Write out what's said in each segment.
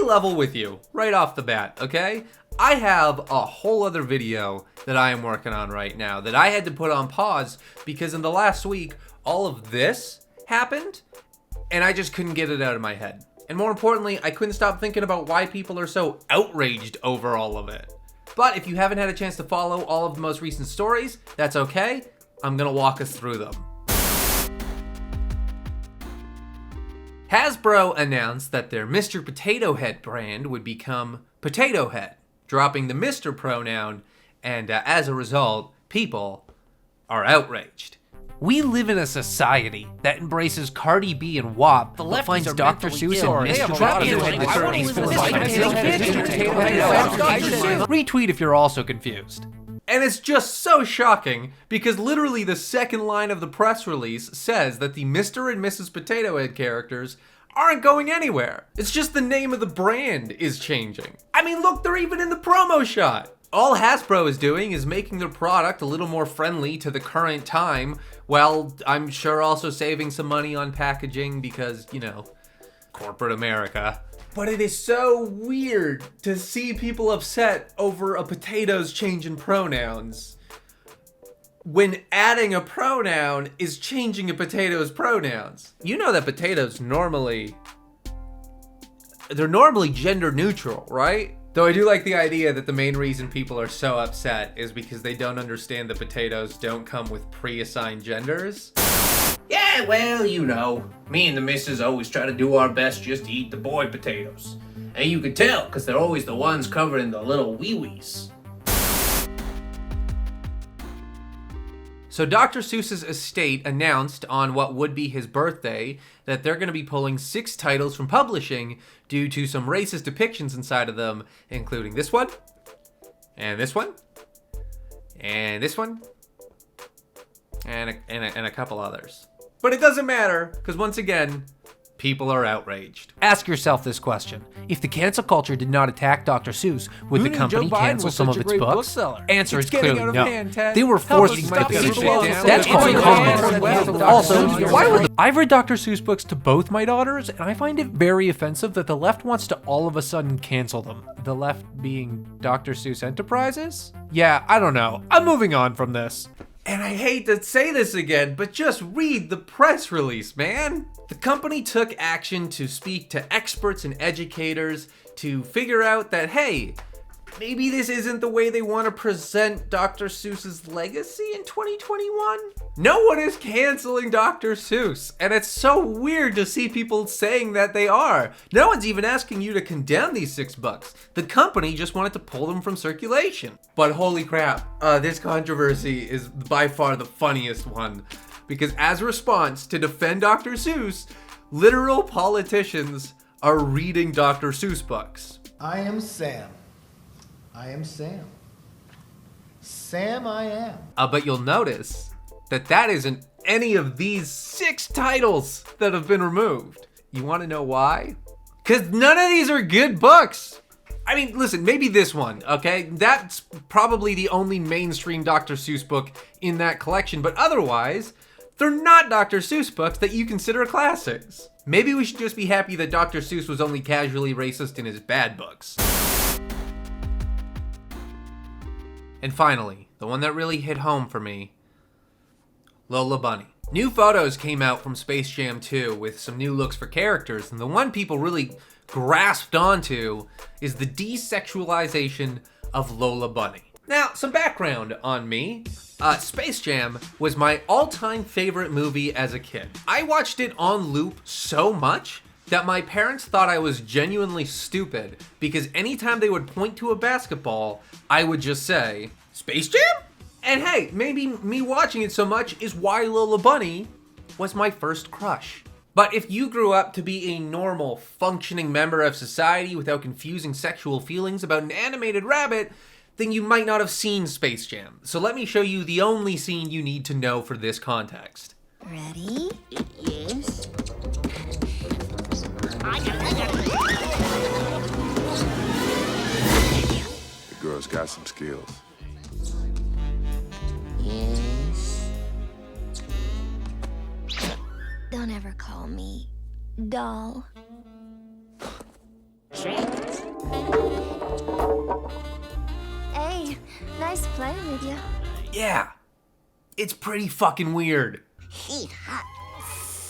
level with you right off the bat, okay? I have a whole other video that I am working on right now that I had to put on pause because in the last week, all of this happened and I just couldn't get it out of my head. And more importantly, I couldn't stop thinking about why people are so outraged over all of it. But if you haven't had a chance to follow all of the most recent stories, that's okay. I'm gonna walk us through them. Hasbro announced that their Mr. Potato Head brand would become Potato Head, dropping the Mr. pronoun, and as a result, people are outraged. We live in a society that embraces Cardi B and WAP, but finds Dr. Seuss and Mr. Retweet if you're also confused. And it's just so shocking because literally the second line of the press release says that the Mr. and Mrs. Potato Head characters aren't going anywhere. It's just the name of the brand is changing. I mean, look, they're even in the promo shot. All Hasbro is doing is making their product a little more friendly to the current time, while I'm sure also saving some money on packaging because, you know, corporate America. But it is so weird to see people upset over a potato's change in pronouns when adding a pronoun is changing a potato's pronouns. You know that potatoes they're normally gender neutral, right? Though I do like the idea that the main reason people are so upset is because they don't understand that potatoes don't come with pre-assigned genders. Yeah, well, you know, me and the missus always try to do our best just to eat the boy potatoes. And you can tell, because they're always the ones covered in the little wee-wees. So Dr. Seuss's estate announced on what would be his birthday that they're going to be pulling 6 titles from publishing due to some racist depictions inside of them, including this one, and this one, and this one, and a couple others. But it doesn't matter, because once again, people are outraged. Ask yourself this question. If the cancel culture did not attack Dr. Seuss, would the company cancel some of its books? Answer is clearly no. They were forced to stop it. That's called comment. Also, why would I've read Dr. Seuss books to both my daughters, and I find it very offensive that the left wants to all of a sudden cancel them. The left being Dr. Seuss Enterprises? Yeah, I don't know. I'm moving on from this. And I hate to say this again, but just read the press release, man. The company took action to speak to experts and educators to figure out that, hey, maybe this isn't the way they want to present Dr. Seuss's legacy in 2021. No one is canceling Dr. Seuss, and it's so weird to see people saying that they are. No one's even asking you to condemn these 6 books. The company just wanted to pull them from circulation. But holy crap, this controversy is by far the funniest one, because as a response to defend Dr. Seuss, literal politicians are reading Dr. Seuss books. I am Sam. I am Sam. Sam I am. But you'll notice that that isn't any of these 6 titles that have been removed. You want to know why? Because none of these are good books. I mean, listen, maybe this one, okay? That's probably the only mainstream Dr. Seuss book in that collection, but otherwise, they're not Dr. Seuss books that you consider classics. Maybe we should just be happy that Dr. Seuss was only casually racist in his bad books. And finally, the one that really hit home for me, Lola Bunny. New photos came out from Space Jam 2 with some new looks for characters, and the one people really grasped onto is the desexualization of Lola Bunny. Now, some background on me. Space Jam was my all-time favorite movie as a kid. I watched it on loop so much that my parents thought I was genuinely stupid because anytime they would point to a basketball, I would just say, Space Jam? And hey, maybe me watching it so much is why Lola Bunny was my first crush. But if you grew up to be a normal, functioning member of society without confusing sexual feelings about an animated rabbit, then you might not have seen Space Jam. So let me show you the only scene you need to know for this context. Ready? Yes. The girl's got some skills. Yes. Don't ever call me doll. Hey, nice playing with you. Yeah, it's pretty fucking weird. He hot.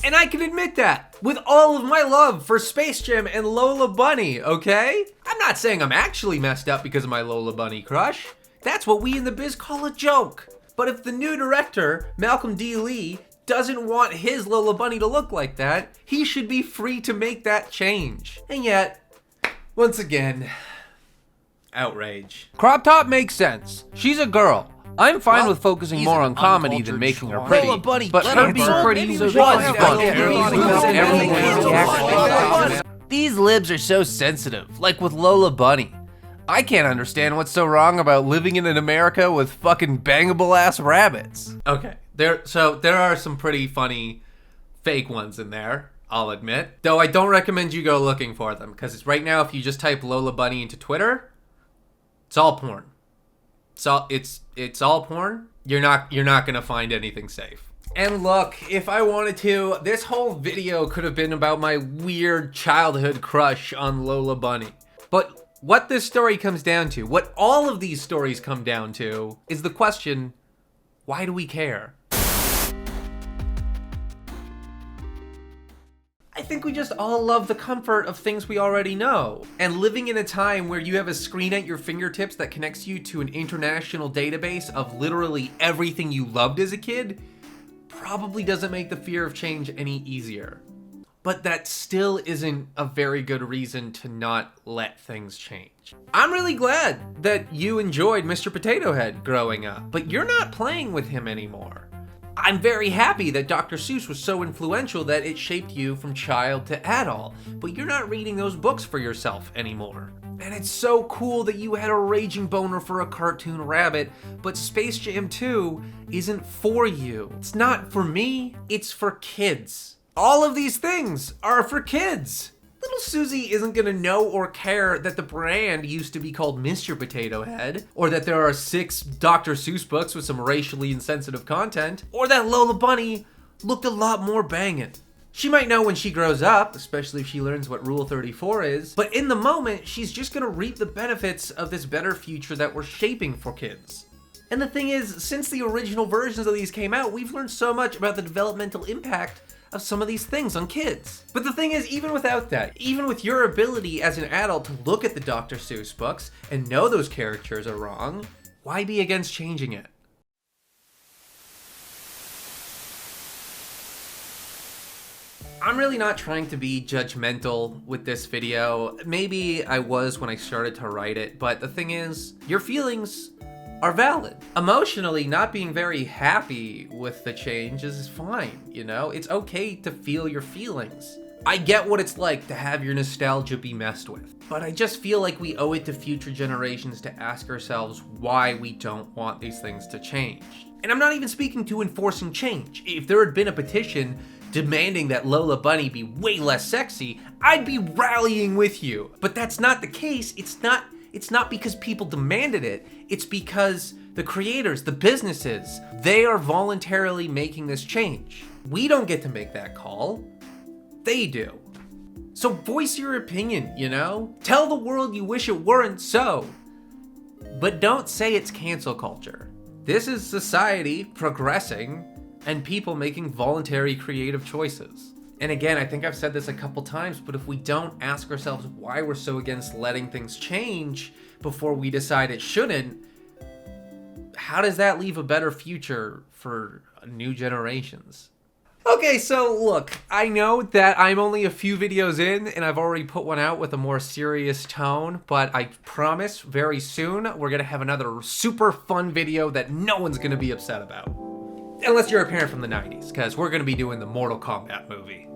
And I can admit that with all of my love for Space Jam and Lola Bunny, okay? I'm not saying I'm actually messed up because of my Lola Bunny crush. That's what we in the biz call a joke. But if the new director, Malcolm D. Lee, doesn't want his Lola Bunny to look like that, he should be free to make that change. And yet, once again, outrage. Crop top makes sense. She's a girl. I'm fine with focusing more on comedy than making her pretty, but her being pretty was fun. These libs are so sensitive, like with Lola Bunny. I can't understand what's so wrong about living in an America with fucking bangable ass rabbits. Okay, there are some pretty funny fake ones in there, I'll admit. Though I don't recommend you go looking for them, because right now if you just type Lola Bunny into Twitter, it's all porn. It's all porn. You're not gonna find anything safe. And look, if I wanted to, this whole video could have been about my weird childhood crush on Lola Bunny. But what this story comes down to, what all of these stories come down to, is the question, why do we care? I think we just all love the comfort of things we already know. And living in a time where you have a screen at your fingertips that connects you to an international database of literally everything you loved as a kid, probably doesn't make the fear of change any easier. But that still isn't a very good reason to not let things change. I'm really glad that you enjoyed Mr. Potato Head growing up, but you're not playing with him anymore. I'm very happy that Dr. Seuss was so influential that it shaped you from child to adult, but you're not reading those books for yourself anymore. And it's so cool that you had a raging boner for a cartoon rabbit, but Space Jam 2 isn't for you. It's not for me, it's for kids. All of these things are for kids. Little Susie isn't gonna know or care that the brand used to be called Mr. Potato Head, or that there are 6 Dr. Seuss books with some racially insensitive content, or that Lola Bunny looked a lot more bangin'. She might know when she grows up, especially if she learns what Rule 34 is, but in the moment, she's just gonna reap the benefits of this better future that we're shaping for kids. And the thing is, since the original versions of these came out, we've learned so much about the developmental impact of some of these things on kids. But the thing is, even without that, even with your ability as an adult to look at the Dr. Seuss books and know those characters are wrong, why be against changing it? I'm really not trying to be judgmental with this video. Maybe I was when I started to write it, but the thing is, your feelings are valid. Emotionally, not being very happy with the change is fine, you know? It's okay to feel your feelings. I get what it's like to have your nostalgia be messed with, but I just feel like we owe it to future generations to ask ourselves why we don't want these things to change. And I'm not even speaking to enforcing change. If there had been a petition demanding that Lola Bunny be way less sexy, I'd be rallying with you. But that's not the case. It's not because people demanded it. It's because the creators, the businesses, they are voluntarily making this change. We don't get to make that call. They do. So voice your opinion, you know? Tell the world you wish it weren't so. But don't say it's cancel culture. This is society progressing and people making voluntary creative choices. And again, I think I've said this a couple times, but if we don't ask ourselves why we're so against letting things change before we decide it shouldn't, how does that leave a better future for new generations? Okay, so look, I know that I'm only a few videos in and I've already put one out with a more serious tone, but I promise very soon we're gonna have another super fun video that no one's gonna be upset about. Unless you're a parent from the 90s, because we're gonna be doing the Mortal Kombat movie.